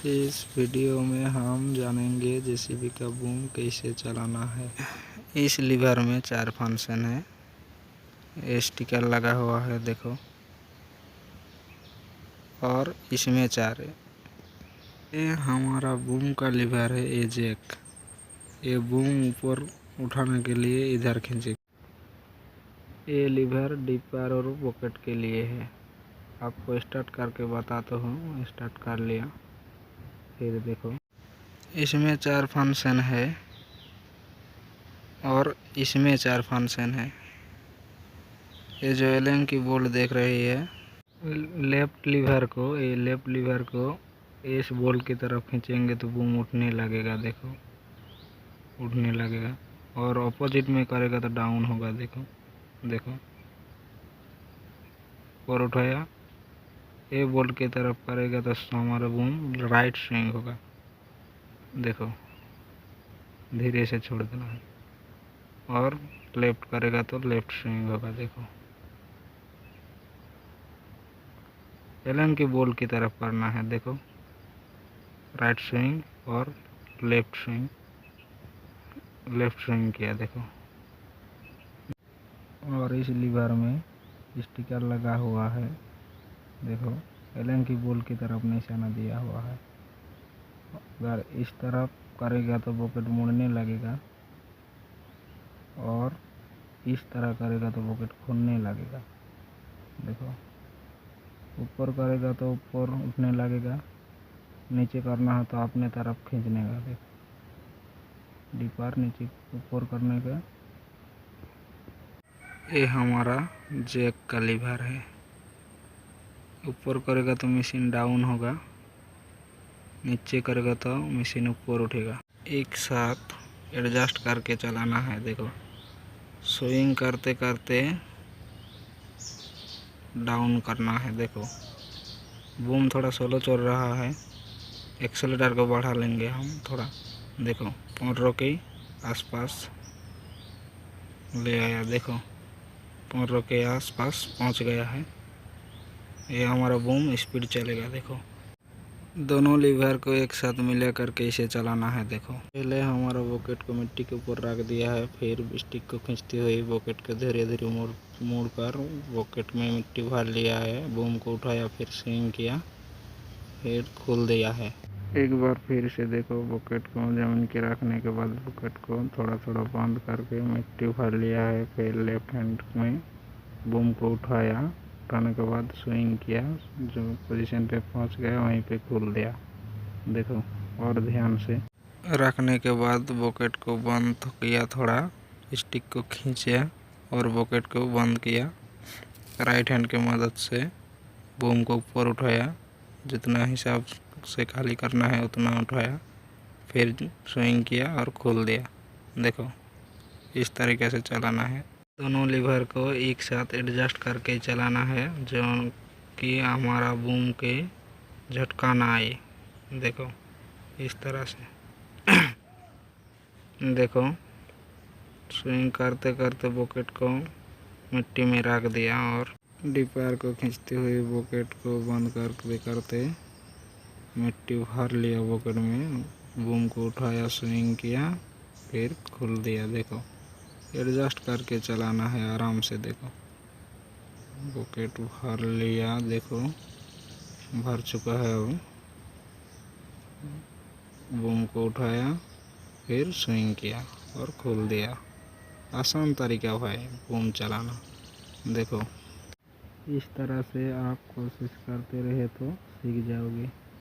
इस वीडियो में हम जानेंगे जेसीबी का बूम कैसे चलाना है। इस लीवर में 4 फंक्शन है। ये स्टिकर लगा हुआ है देखो, और इसमें 4 है। ये हमारा बूम का लीवर है। ये जैक, ये बूम ऊपर उठाने के लिए इधर खींचे। ये लीवर डिपर और बकेट के लिए है। आपको स्टार्ट करके बताता हूँ। स्टार्ट कर लिया, फिर देखो इसमें 4 फंक्शन है और इसमें 4 फंक्शन है। ये जो एलन की बोल्ट देख रही है, लेफ्ट लीवर को इस बोल्ट की तरफ खींचेंगे तो बूम उठने लगेगा। देखो उठने लगेगा, और ऑपोजिट में करेगा तो डाउन होगा। देखो और उठाया। ये बोल्ट की तरफ करेगा तो हमारा बूम राइट स्विंग होगा। देखो धीरे से छोड़ देना है, और लेफ्ट करेगा तो लेफ्ट स्विंग होगा। देखो एलन की बॉल की तरफ करना है। देखो राइट स्विंग और लेफ्ट स्विंग किया। देखो, और इस लीवर में स्टिकर लगा हुआ है। देखो एलन की बॉल की तरफ निशाना दिया हुआ है। अगर इस तरफ करेगा तो बकेट मुड़ने लगेगा, और इस तरह करेगा तो बकेट खुलने लगेगा। देखो ऊपर करेगा तो ऊपर उठने लगेगा, नीचे करना है तो अपने तरफ खींचने का। देखो डिपर नीचे ऊपर करने का। ये हमारा जैक का लीवर है। ऊपर करेगा तो मशीन डाउन होगा, नीचे करेगा तो मशीन ऊपर उठेगा। एक साथ एडजस्ट करके चलाना है। देखो स्विंग करते करते डाउन करना है। देखो बूम थोड़ा स्लो चल रहा है, एक्सेलेटर को बढ़ा लेंगे हम थोड़ा। देखो पंद्रह के आसपास ले आया। देखो 15 के आसपास पहुंच गया है। ये हमारा बूम स्पीड चलेगा। देखो दोनों लीवर को एक साथ मिला करके इसे चलाना है। देखो पहले हमारा बकेट को मिट्टी के ऊपर रख दिया है, फिर स्टिक को खींचते हुए बकेट को धीरे धीरे मोड़ कर बकेट में मिट्टी भर लिया है। बूम को उठाया, फिर स्विंग किया, फिर खोल दिया है। एक बार फिर से देखो बकेट को जमीन के रखने के बाद बकेट को थोड़ा थोड़ा बंद करके मिट्टी भर लिया है। फिर लेफ्ट हैंड में बूम को उठाया, उठाने के बाद स्विंग किया, जो पोजीशन पे पहुंच गया वहीं पे खोल दिया। देखो और ध्यान से रखने के बाद बकेट को बंद किया, थोड़ा स्टिक को खींचा और बकेट को बंद किया। राइट हैंड की मदद से बूम को ऊपर उठाया, जितना हिसाब से खाली करना है उतना उठाया, फिर स्विंग किया और खोल दिया। देखो इस तरीके से चलाना है। दोनों लीवर को एक साथ एडजस्ट करके चलाना है, जो कि हमारा बूम के झटका ना आए। देखो इस तरह से देखो स्विंग करते करते बकेट को मिट्टी में रख दिया, और डिपर को खींचते हुए बकेट को बंद करते करते मिट्टी भर लिया बकेट में। बूम को उठाया, स्विंग किया, फिर खोल दिया। देखो एडजस्ट करके चलाना है आराम से। देखो बकेट भर लिया, देखो भर चुका है। अब बूम को उठाया, फिर स्विंग किया और खोल दिया। आसान तरीका है बूम चलाना। देखो इस तरह से आप कोशिश करते रहे तो सीख जाओगे।